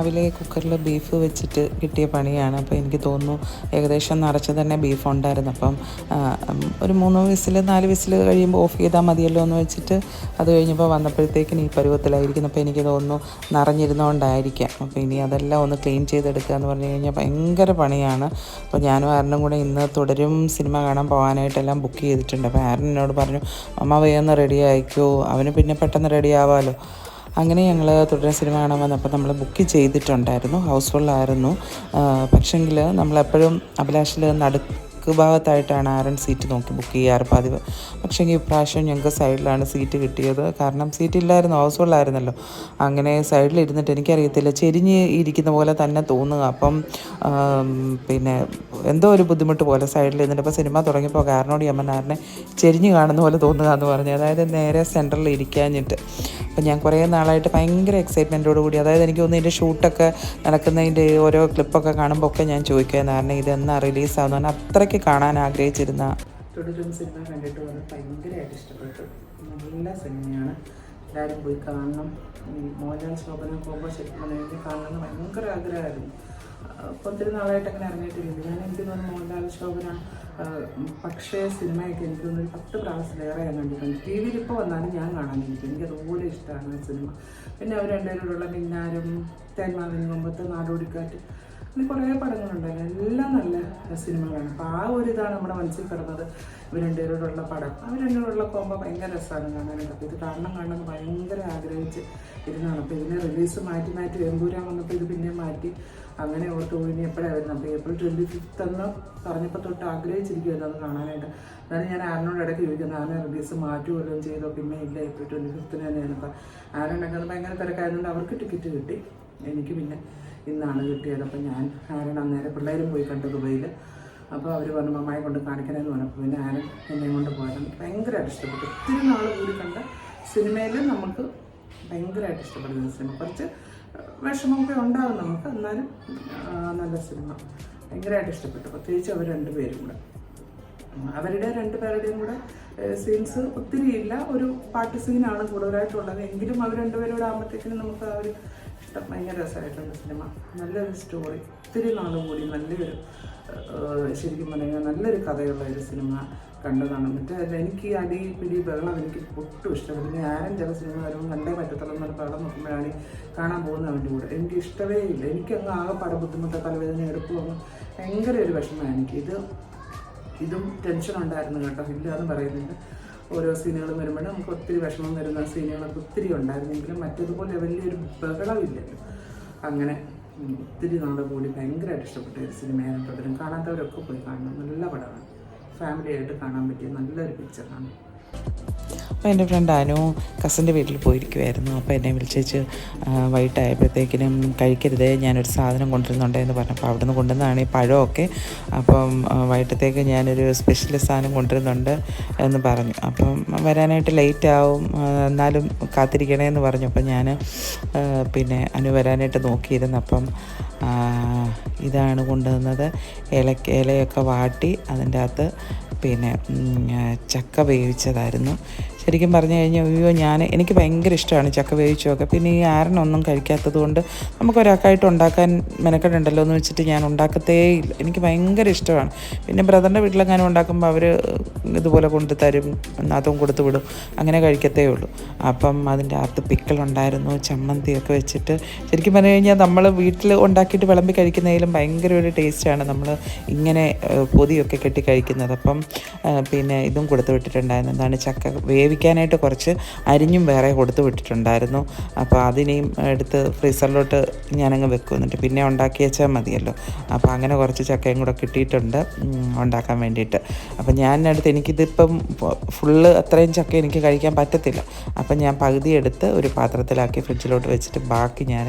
രാവിലെ കുക്കറിൽ ബീഫ് വെച്ചിട്ട് കിട്ടിയ പണിയാണ്. അപ്പോൾ എനിക്ക് തോന്നുന്നു ഏകദേശം നിറച്ച് തന്നെ ബീഫ് ഉണ്ടായിരുന്നു. അപ്പം ഒരു 3 വിസിൽ 4 വിസിൽ കഴിയുമ്പോൾ ഓഫ് ചെയ്താൽ മതിയല്ലോ എന്ന് വെച്ചിട്ട് അത് കഴിഞ്ഞപ്പോൾ വന്നപ്പോഴത്തേക്കിന് ഈ പരുവത്തിലായിരിക്കുന്നു. അപ്പോൾ എനിക്ക് തോന്നുന്നു നിറഞ്ഞിരുന്നുകൊണ്ടായിരിക്കാം. അപ്പോൾ ഇനി അതെല്ലാം ഒന്ന് ക്ലീൻ ചെയ്തെടുക്കുക എന്ന് പറഞ്ഞു കഴിഞ്ഞാൽ ഭയങ്കര പണിയാണ്. അപ്പോൾ ഞാനും ആരനും കൂടെ ഇന്ന് തുടരും സിനിമ കാണാൻ പോകാനായിട്ടെല്ലാം ബുക്ക് ചെയ്തിട്ടുണ്ട്. അപ്പോൾ ആരൻ എന്നോട് പറഞ്ഞു, അമ്മ വേഗം റെഡി ആയിക്കോ, അവന് പിന്നെ പെട്ടെന്ന് റെഡി ആവാമല്ലോ. അങ്ങനെ ഞങ്ങൾ തുടരെ സിനിമ കാണാൻ വന്നപ്പോൾ നമ്മൾ ബുക്ക് ചെയ്തിട്ടുണ്ടായിരുന്നു. ഹൗസ്ഫുള്ളായിരുന്നു. പക്ഷേങ്കിൽ നമ്മളെപ്പോഴും അഭിലാഷിൽ ഭാഗത്തായിട്ടാണ് ആരൻ സീറ്റ് നോക്കി ബുക്ക് ചെയ്യാറ് പതിവ്. പക്ഷേങ്കിൽ ഇപ്രാവശ്യം ഞങ്ങൾക്ക് സൈഡിലാണ് സീറ്റ് കിട്ടിയത്. കാരണം സീറ്റില്ലായിരുന്നു, ഹൗസ്ഫുള്ളായിരുന്നല്ലോ. അങ്ങനെ സൈഡിലിരുന്നിട്ട് എനിക്കറിയത്തില്ല, ചെരിഞ്ഞ് ഇരിക്കുന്ന പോലെ തന്നെ തോന്നുക. അപ്പം പിന്നെ എന്തോ ഒരു ബുദ്ധിമുട്ട് പോലെ സൈഡിലിരുന്നിട്ട്. അപ്പോൾ സിനിമ തുടങ്ങിയപ്പോൾ കാരനോട് ആരനെ ചെരിഞ്ഞ് കാണുന്ന പോലെ തോന്നുക എന്ന് പറഞ്ഞു. അതായത് നേരെ സെൻറ്ററിൽ ഇരിക്കാഞ്ഞിട്ട്. അപ്പം ഞാൻ കുറേ നാളായിട്ട് ഭയങ്കര എക്സൈറ്റ്മെൻറ്റോട് കൂടി, അതായത് എനിക്ക് തോന്നുന്നു ഇതിൻ്റെ ഷൂട്ടൊക്കെ നടക്കുന്നതിൻ്റെ ഓരോ ക്ലിപ്പൊക്കെ കാണുമ്പോൾ ഒക്കെ ഞാൻ ചോദിക്കുമായിരുന്നു കാരണം ഇതെന്നാ റിലീസാകുന്നു. കാരണം അത്രയ്ക്ക് കാണാൻ ആഗ്രഹിച്ചിരുന്ന തുടരും സിനിമ കണ്ടിട്ട് വന്ന് ഭയങ്കരമായിട്ട് ഇഷ്ടപ്പെട്ടു. നല്ല സിനിമയാണ്, എല്ലാവരും പോയി കാണണം. മോഹൻലാൽ ശോഭന പോകുമ്പോൾ ശരിക്കും എനിക്ക് കാണണമെന്ന് ഭയങ്കര ആഗ്രഹമായിരുന്നു. അപ്പോൾ ഒത്തിരി നാളായിട്ട് അങ്ങനെ ഇറങ്ങിയിട്ടില്ല. എനിക്ക് തോന്നുന്നു മോഹൻലാൽ ശോഭന പക്ഷേ സിനിമയൊക്കെ എനിക്ക് തോന്നുന്നു 10 പ്രാവശ്യത്തിലേറെ ഞാൻ കണ്ടിട്ടുണ്ട്. ടി വിയിൽ ഇപ്പോൾ വന്നാലും ഞാൻ കാണാനിരിക്കും. എനിക്ക് അതുപോലെ ഇഷ്ടമാണ് ആ സിനിമ. പിന്നെ അവർ രണ്ടുപേരോടുള്ള മിന്നാരം, തേന്മാവിൻ കൊമ്പത്ത്, നാടോടിക്കാറ്റ്, അങ്ങനെ കുറേ പടങ്ങളുണ്ടായിരുന്നു. എല്ലാം നല്ല സിനിമകളാണ്. അപ്പോൾ ആ ഒരു ഇതാണ് നമ്മുടെ മനസ്സിൽ കിടന്നത്. ഇവർ രണ്ടുപേരോടുള്ള പടം, അവർ രണ്ടുപേരോടുള്ള പോകുമ്പോൾ ഭയങ്കര രസമാണ് കാണാനായിട്ട്. അപ്പോൾ ഇത് കാണണമെന്ന് ഭയങ്കര ആഗ്രഹിച്ച് ഇരുന്നാണ്. അപ്പോൾ ഇതിനെ റിലീസ് മാറ്റി എമ്പൂരാൻ വന്നപ്പോൾ ഇത് പിന്നെ മാറ്റി. അങ്ങനെ ഓർത്ത് ഇനി എപ്പോഴാണ് വരുന്നത്. അപ്പോൾ April 25th എന്ന് പറഞ്ഞപ്പോൾ തൊട്ട് ആഗ്രഹിച്ചിരിക്കുമല്ലോ അത് കാണാനായിട്ട്. അതാണ് ഞാൻ ആരനോട് ഇടയ്ക്ക് ചോദിക്കുന്നത്, ആരനെ റിലീസ് മാറ്റുമല്ലോ ചെയ്തോ. പിന്നെ ഇല്ല, April 25th തന്നെയാണ്. അപ്പോൾ ആരനൊക്കെ അത് ഭയങ്കര തിരക്കായതുകൊണ്ട് അവർക്ക് ടിക്കറ്റ് കിട്ടി, എനിക്ക് പിന്നെ ഇന്നാണ് കിട്ടിയത്. അപ്പോൾ ഞാൻ ആരൻ അന്നേരം പിള്ളേരും പോയി കണ്ടു ദുബൈയിൽ. അപ്പോൾ അവർ പറഞ്ഞു അമ്മയെ കൊണ്ട് കാണിക്കണമെന്ന് പറഞ്ഞപ്പോൾ പിന്നെ ആരൻ എന്നെ കൊണ്ട് പോയത് ഭയങ്കരമായിട്ട് ഇഷ്ടപ്പെട്ടു. ഒത്തിരി നാൾ കൂടി കണ്ട സിനിമയിൽ നമുക്ക് ഭയങ്കരമായിട്ട് ഇഷ്ടപ്പെടുന്ന സിനിമ. കുറച്ച് വിഷമമൊക്കെ ഉണ്ടാകും നമുക്ക്, എന്നാലും നല്ല സിനിമ, ഭയങ്കരമായിട്ട് ഇഷ്ടപ്പെട്ടു. പ്രത്യേകിച്ച് അവർ രണ്ടുപേരും കൂടെ, അവരുടെ രണ്ടുപേരുടെയും കൂടെ സീൻസ് ഒത്തിരി ഇല്ല, ഒരു പാട്ട് സീനാണ് കൂടുതലായിട്ടുള്ളത്. എങ്കിലും അവർ രണ്ടുപേരോട് ആകുമ്പോഴത്തേക്കിനും നമുക്ക് ആ ഒരു ഇഷ്ടം. ഭയങ്കര രസമായിട്ടുണ്ട് സിനിമ, നല്ലൊരു സ്റ്റോറി, ഒത്തിരി നാളും കൂടി നല്ലൊരു ശരിക്കും പറഞ്ഞാൽ നല്ലൊരു കഥയുള്ള ഒരു സിനിമ കണ്ടതാണ്. മറ്റേ എനിക്ക് അടി പിടി ബഹളം എനിക്ക് ഒട്ടും ഇഷ്ടപ്പെട്ടു. ആരും ചില സിനിമ വരുമ്പോൾ കണ്ടേ പറ്റത്തുള്ളൂ എന്നൊരു ബഹളം നോക്കുമ്പോഴാണ് കാണാൻ പോകുന്ന അവൻ്റെ കൂടെ. എനിക്ക് ഇഷ്ടമേ ഇല്ല. എനിക്കങ്ങ് ആകെ പട ബുദ്ധിമുട്ട്, തലവേദന എടുക്കും, അങ്ങ് ഭയങ്കര ഒരു വിഷമമാണ് എനിക്ക്. ഇതും ടെൻഷൻ ഉണ്ടായിരുന്നു കേട്ടോ, ഇല്ല എന്ന് പറയുന്നുണ്ട്. ഓരോ സീനുകളും വരുമ്പോഴും നമുക്ക് ഒത്തിരി വിഷമം വരുന്ന സീനുകളൊക്കെ ഒത്തിരി ഉണ്ടായിരുന്നെങ്കിലും മറ്റേതുപോലെ വലിയൊരു ബഹളമില്ലല്ലോ. അങ്ങനെ ഒത്തിരി നാളെ കൂടി ഭയങ്കരമായിട്ട് ഇഷ്ടപ്പെട്ട ഒരു സിനിമയാണ് തുടരും. കാണാത്തവരൊക്കെ പോയി കാണണം, നല്ല പടമാണ്, ഫാമിലിയായിട്ട് കാണാൻ പറ്റിയ നല്ലൊരു പിക്ചറാണ്. അപ്പോൾ എൻ്റെ ഫ്രണ്ട് അനു കസിൻ്റെ വീട്ടിൽ പോയിരിക്കുമായിരുന്നു. അപ്പോൾ എന്നെ വിളിച്ചേച്ച് വൈകിട്ടായപ്പോഴത്തേക്കിനും കഴിക്കരുതേ, ഞാനൊരു സാധനം കൊണ്ടുവരുന്നുണ്ടെന്ന് പറഞ്ഞപ്പോൾ അവിടെ നിന്ന് കൊണ്ടുവന്നതാണ് ഈ പഴമൊക്കെ. അപ്പം വൈകിട്ടത്തേക്ക് ഞാനൊരു സ്പെഷ്യൽ സാധനം കൊണ്ടുവരുന്നുണ്ട് എന്ന് പറഞ്ഞു. അപ്പം വരാനായിട്ട് ലേറ്റ് ആവും, എന്നാലും കാത്തിരിക്കണേ എന്ന് പറഞ്ഞു. അപ്പം ഞാൻ പിന്നെ അനു വരാനായിട്ട് നോക്കിയിരുന്നു. അപ്പം ഇതാണ് കൊണ്ടുവന്നത്. ഇലയൊക്കെ വാട്ടി അതിൻ്റെ അകത്ത് പിന്നെ ചക്ക വേവിച്ചതായിരുന്നു. ശരിക്കും പറഞ്ഞു കഴിഞ്ഞാൽ എനിക്ക് ഭയങ്കര ഇഷ്ടമാണ് ചക്ക വേവിച്ചതൊക്കെ. പിന്നെ ഈ ആരനൊന്നും കഴിക്കാത്തത് കൊണ്ട് നമുക്കൊരാൾക്കായിട്ട് ഉണ്ടാക്കാൻ മെനക്കെടുണ്ടല്ലോ എന്ന് വെച്ചിട്ട് ഞാൻ ഉണ്ടാക്കത്തേ ഇല്ല. എനിക്ക് ഭയങ്കര ഇഷ്ടമാണ്. പിന്നെ ബ്രദറിൻ്റെ വീട്ടിലെങ്ങാനും ഉണ്ടാക്കുമ്പോൾ അവർ ഇതുപോലെ കൊണ്ട് തരും, അതും കൊടുത്തു വിടും, അങ്ങനെ കഴിക്കത്തേ ഉള്ളൂ. അപ്പം അതിൻ്റെ അകത്ത് പിക്കിളുണ്ടായിരുന്നു, ചമ്മന്തിയൊക്കെ വെച്ചിട്ട്. ശരിക്കും പറഞ്ഞു കഴിഞ്ഞാൽ നമ്മൾ വീട്ടിൽ ഉണ്ടാക്കിയിട്ട് വിളമ്പി കഴിക്കുന്നതിലും ഭയങ്കര ഒരു ടേസ്റ്റാണ് നമ്മൾ ഇങ്ങനെ പൊതിയൊക്കെ കെട്ടി കഴിക്കുന്നത്. അപ്പം പിന്നെ ഇതും കൊടുത്തു വിട്ടിട്ടുണ്ടായിരുന്നു. എന്താണ്, ചക്ക വേവിക്കാനായിട്ട് കുറച്ച് അരിഞ്ഞും വേറെ കൊടുത്തു വിട്ടിട്ടുണ്ടായിരുന്നു. അപ്പോൾ അതിനെയും എടുത്ത് ഫ്രീസറിലോട്ട് ഞാനങ്ങ് വെക്കും, എന്നിട്ട് പിന്നെ ഉണ്ടാക്കി വെച്ചാൽ മതിയല്ലോ. അപ്പോൾ അങ്ങനെ കുറച്ച് ചക്കയും കൂടെ കിട്ടിയിട്ടുണ്ട് ഉണ്ടാക്കാൻ വേണ്ടിയിട്ട്. അപ്പം ഞാനടുത്ത് എനിക്കിതിപ്പം ഫുള്ള് അത്രയും ചക്ക എനിക്ക് കഴിക്കാൻ പറ്റത്തില്ല. അപ്പം ഞാൻ പകുതി എടുത്ത് ഒരു പാത്രത്തിലാക്കി ഫ്രിഡ്ജിലോട്ട് വെച്ചിട്ട് ബാക്കി ഞാൻ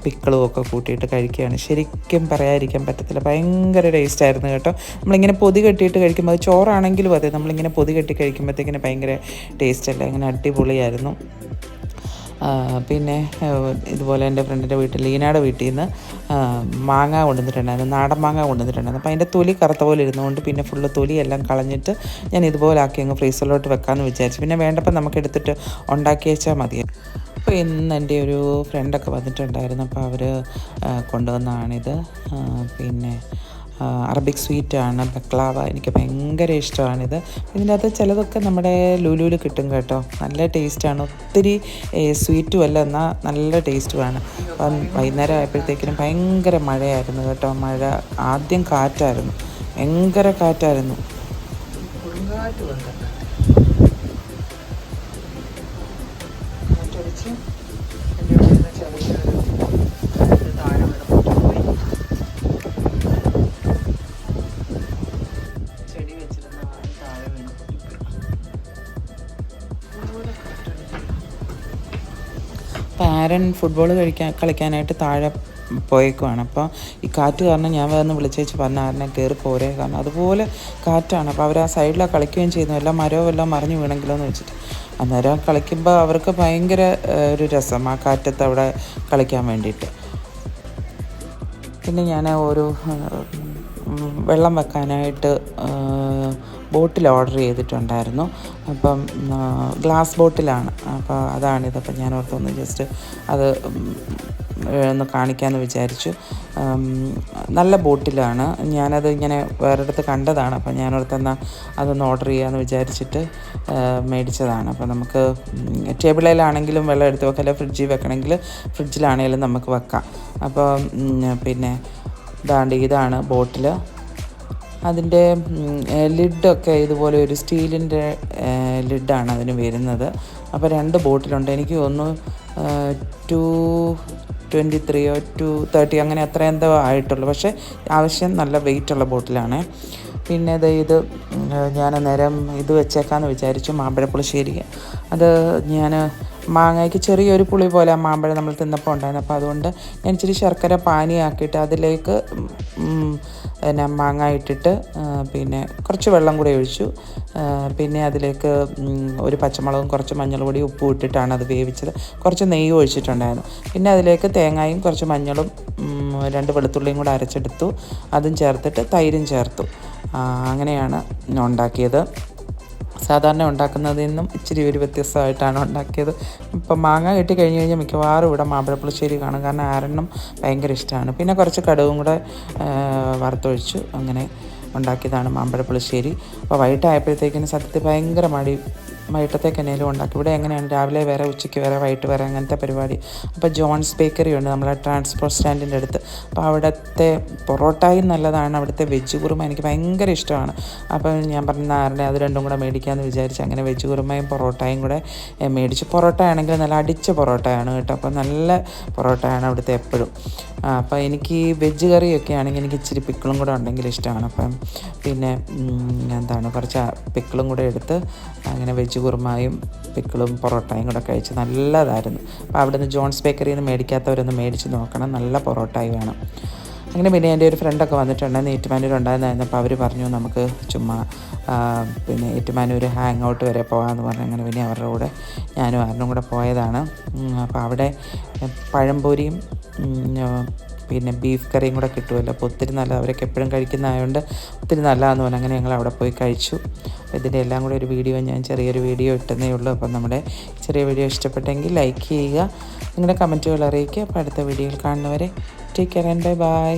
പിക്കിളും ഒക്കെ കൂട്ടിയിട്ട് കഴിക്കുകയാണ്. ശരിക്കും പറയാതിരിക്കാൻ പറ്റത്തില്ല, ഭയങ്കര ടേസ്റ്റായിരുന്നു കേട്ടോ. നമ്മളിങ്ങനെ പൊതി കെട്ടിയിട്ട് കഴിക്കുമ്പോൾ, അത് ചോറാണെങ്കിലും അതെ, നമ്മളിങ്ങനെ പൊതി കെട്ടി കഴിക്കുമ്പോഴത്തേക്കിന് ഭയങ്കര ടേസ്റ്റല്ലേ, അങ്ങനെ അടിപൊളിയായിരുന്നു. പിന്നെ ഇതുപോലെ എൻ്റെ ഫ്രണ്ടിൻ്റെ വീട്ടിൽ, ലീനയുടെ വീട്ടിൽ നിന്ന് മാങ്ങ കൊണ്ടുവന്നിട്ടുണ്ടായിരുന്നു, നാടൻ മാങ്ങ കൊണ്ടുവന്നിട്ടുണ്ടായിരുന്നു. അപ്പോൾ അതിൻ്റെ തൊലി കറുത്ത പോലെ ഇരുന്നുകൊണ്ട് പിന്നെ ഫുള്ള് തൊലിയെല്ലാം കളഞ്ഞിട്ട് ഞാൻ ഇതുപോലെ ആക്കി അങ്ങ് ഫ്രീസറിലോട്ട് വെക്കാമെന്ന് വിചാരിച്ചു. പിന്നെ വേണ്ടപ്പോൾ നമുക്ക് എടുത്തിട്ട് ഉണ്ടാക്കി വെച്ചാൽ മതി. അപ്പോൾ ഇന്ന് എൻ്റെ ഒരു ഫ്രണ്ടൊക്കെ വന്നിട്ടുണ്ടായിരുന്നു, അപ്പോൾ അവർ കൊണ്ടുവന്നതാണിത്. പിന്നെ അറബിക് സ്വീറ്റാണ്, ബക്ലാവ. എനിക്ക് ഭയങ്കര ഇഷ്ടമാണിത്. ഇതിൻ്റെ അകത്ത് ചിലതൊക്കെ നമ്മുടെ ലുലുവിൽ കിട്ടും കേട്ടോ, നല്ല ടേസ്റ്റാണ്. ഒത്തിരി സ്വീറ്റും അല്ല, എന്നാൽ നല്ല ടേസ്റ്റുമാണ്. അപ്പം വൈകുന്നേരം ആയപ്പോഴത്തേക്കിനും ഭയങ്കര മഴയായിരുന്നു കേട്ടോ. മഴ ആദ്യം കാറ്റായിരുന്നു, ഭയങ്കര കാറ്റായിരുന്നു. കാറ്റടിച്ച് ആരൻ ഫുട്ബോൾ കളിക്കാനായിട്ട് താഴെ പോയേക്കുവാണ്. അപ്പോൾ ഈ കാറ്റ് കാരണം ഞാൻ വന്ന് വിളിച്ചേച്ച് പറഞ്ഞ ആരനെ കയറി പോരേ, കാരണം അതുപോലെ കാറ്റാണ്. അപ്പോൾ അവർ ആ സൈഡിലാണ് കളിക്കുകയും ചെയ്യുന്നു, എല്ലാം മരവും എല്ലാം മറിഞ്ഞു വീണെങ്കിലോ എന്ന് വെച്ചിട്ട്. അന്നേരം കളിക്കുമ്പോൾ അവർക്ക് ഭയങ്കര ഒരു രസം ആ കാറ്റത്ത് അവിടെ കളിക്കാൻ വേണ്ടിയിട്ട്. പിന്നെ ഞാൻ ഒരു വെള്ളം വെക്കാനായിട്ട് ബോട്ടിൽ ഓർഡർ ചെയ്തിട്ടുണ്ടായിരുന്നു. അപ്പം ഗ്ലാസ് ബോട്ടിലാണ്, അപ്പോൾ അതാണിത്. അപ്പം ഞാൻ ഓർത്തൊന്ന് ജസ്റ്റ് അത് ഒന്ന് കാണിക്കാമെന്ന് വിചാരിച്ചു. നല്ല ബോട്ടിലാണ്, ഞാനത് ഇങ്ങനെ വേറൊരിടത്ത് കണ്ടതാണ്. അപ്പോൾ ഞാൻ ഓർത്തെന്നാൽ അതൊന്ന് ഓർഡർ ചെയ്യാമെന്ന് വിചാരിച്ചിട്ട് മേടിച്ചതാണ്. അപ്പോൾ നമുക്ക് ടേബിളിലാണെങ്കിലും വെള്ളം എടുത്ത് വെക്കാം, അല്ലെങ്കിൽ ഫ്രിഡ്ജിൽ വെക്കണമെങ്കിൽ ഫ്രിഡ്ജിലാണെങ്കിലും നമുക്ക് വെക്കാം. അപ്പോൾ പിന്നെ ഇതാണ് ബോട്ടിൽ. അതിൻ്റെ ലിഡൊക്കെ ഇതുപോലെ ഒരു സ്റ്റീലിൻ്റെ ലിഡാണ് അതിന് വരുന്നത്. അപ്പോൾ 2 ബോട്ടിലുണ്ട്. എനിക്ക് തോന്നുന്നു 223 230 അങ്ങനെ അത്ര എന്തോ ആയിട്ടുള്ളൂ. പക്ഷേ ആവശ്യം നല്ല വെയിറ്റുള്ള ബോട്ടിലാണ്. പിന്നെ ഇത് ഞാൻ നേരം ഇത് വെച്ചേക്കാമെന്ന് വിചാരിച്ചു, മാമ്പഴപ്പുളിശ്ശേരി. അത് ഞാൻ മാങ്ങയ്ക്ക് ചെറിയൊരു പുളി പോലെ ആ മാമ്പഴം നമ്മൾ തിന്നപ്പോൾ ഉണ്ടായിരുന്നു. അപ്പോൾ അതുകൊണ്ട് ഞാൻ ഇച്ചിരി ശർക്കര പാനിയാക്കിയിട്ട് അതിലേക്ക് പിന്നെ മാങ്ങ ഇട്ടിട്ട് പിന്നെ കുറച്ച് വെള്ളം കൂടി ഒഴിച്ചു. പിന്നെ അതിലേക്ക് ഒരു പച്ചമുളകും കുറച്ച് മഞ്ഞൾപ്പൊടി ഉപ്പും ഇട്ടിട്ടാണ് അത് വേവിച്ചത്. കുറച്ച് നെയ്യ് ഒഴിച്ചിട്ടുണ്ടായിരുന്നു. പിന്നെ അതിലേക്ക് തേങ്ങയും കുറച്ച് മഞ്ഞളും 2 വെളുത്തുള്ളിയും കൂടെ അരച്ചെടുത്തു, അതും ചേർത്തിട്ട് തൈരും ചേർത്തു. അങ്ങനെയാണ് ഉണ്ടാക്കിയത്. സാധാരണ ഉണ്ടാക്കുന്നതിൽ നിന്നും ഇച്ചിരി ഒരു വ്യത്യസ്തമായിട്ടാണ് ഉണ്ടാക്കിയത്. ഇപ്പം മാങ്ങ കിട്ടി കഴിഞ്ഞ് കഴിഞ്ഞാൽ മിക്കവാറും ഇവിടെ മാമ്പഴപ്പുളിശ്ശേരി കാണും, കാരണം ആരെണ്ണം ഭയങ്കര ഇഷ്ടമാണ്. പിന്നെ കുറച്ച് കടുകും കൂടെ വറുത്തൊഴിച്ചു, അങ്ങനെ ഉണ്ടാക്കിയതാണ് മാമ്പഴപ്പുളിശ്ശേരി. അപ്പോൾ വൈകിട്ടായപ്പോഴത്തേക്കിന് സത്യത്തിൽ ഭയങ്കര വൈകിട്ടത്തേക്ക് എന്തെങ്കിലും ഉണ്ടാക്കി. ഇവിടെ എങ്ങനെയാണ്, രാവിലെ വേറെ, ഉച്ചയ്ക്ക് വേറെ, വൈകിട്ട് വേറെ, അങ്ങനത്തെ പരിപാടി. അപ്പോൾ ജോൺസ് ബേക്കറി ഉണ്ട് നമ്മളെ ട്രാൻസ്പോർട്ട് സ്റ്റാൻഡിൻ്റെ അടുത്ത്. അപ്പോൾ അവിടുത്തെ പൊറോട്ടയും നല്ലതാണ്, അവിടുത്തെ വെജ് കുറുമ എനിക്ക് ഭയങ്കര ഇഷ്ടമാണ്. അപ്പം ഞാൻ പറഞ്ഞ ആരുടെ അത് രണ്ടും കൂടെ മേടിക്കാമെന്ന് വിചാരിച്ചു. അങ്ങനെ വെജ് കുറുമയും പൊറോട്ടയും കൂടെ മേടിച്ചു. പൊറോട്ട ആണെങ്കിൽ നല്ല അടിച്ച പൊറോട്ടയാണ് കേട്ടോ, അപ്പോൾ നല്ല പൊറോട്ടയാണ് അവിടുത്തെ എപ്പോഴും. അപ്പോൾ എനിക്ക് വെജ് കറിയൊക്കെ ആണെങ്കിൽ എനിക്ക് ഇച്ചിരി പിക്കിളും കൂടെ ഉണ്ടെങ്കിൽ ഇഷ്ടമാണ്. അപ്പം പിന്നെ കുറച്ച് പിക്കിളും കൂടെ എടുത്ത് അങ്ങനെ വെജ് കുറുമായും പിക്കിളും പൊറോട്ടയും കൂടെ കഴിച്ച് നല്ലതായിരുന്നു. അപ്പോൾ അവിടെ നിന്ന് ജോൺസ് ബേക്കറിയിൽ നിന്ന് മേടിക്കാത്തവരൊന്ന് മേടിച്ച് നോക്കണം, നല്ല പൊറോട്ടയും വേണം. അങ്ങനെ പിന്നെ എൻ്റെ ഒരു ഫ്രണ്ടൊക്കെ വന്നിട്ടുണ്ടായിരുന്നു, ഏറ്റുമാനൂർ ഉണ്ടായിരുന്നായിരുന്നു. അപ്പോൾ അവർ പറഞ്ഞു നമുക്ക് ചുമ്മാ പിന്നെ ഏറ്റുമാനൂർ ഹാങ് ഔട്ട് വരെ പോകാമെന്ന് പറഞ്ഞു. അങ്ങനെ പിന്നെ അവരുടെ കൂടെ ഞാനും ആരും കൂടെ പോയതാണ്. അപ്പോൾ അവിടെ പഴംപൊരിയും പിന്നെ ബീഫ് കറിയും കൂടെ കിട്ടുമല്ലോ, അപ്പോൾ ഒത്തിരി നല്ല, അവരൊക്കെ എപ്പോഴും കഴിക്കുന്നതായതുകൊണ്ട് ഒത്തിരി നല്ലതാണെന്ന് പറഞ്ഞു. അങ്ങനെ ഞങ്ങൾ അവിടെ പോയി കഴിച്ചു. ഇതിൻ്റെ എല്ലാം കൂടെ ഒരു വീഡിയോ ഞാൻ ചെറിയൊരു വീഡിയോ ഇട്ടുന്നേ ഉള്ളൂ. അപ്പം നമ്മുടെ ചെറിയ വീഡിയോ ഇഷ്ടപ്പെട്ടെങ്കിൽ ലൈക്ക് ചെയ്യുക, നിങ്ങളുടെ കമൻറ്റുകൾ അറിയിക്കുക. അപ്പോൾ അടുത്ത വീഡിയോയിൽ കാണുന്നവരെ ടേക്ക് കെയർ ആൻഡ് ബൈ.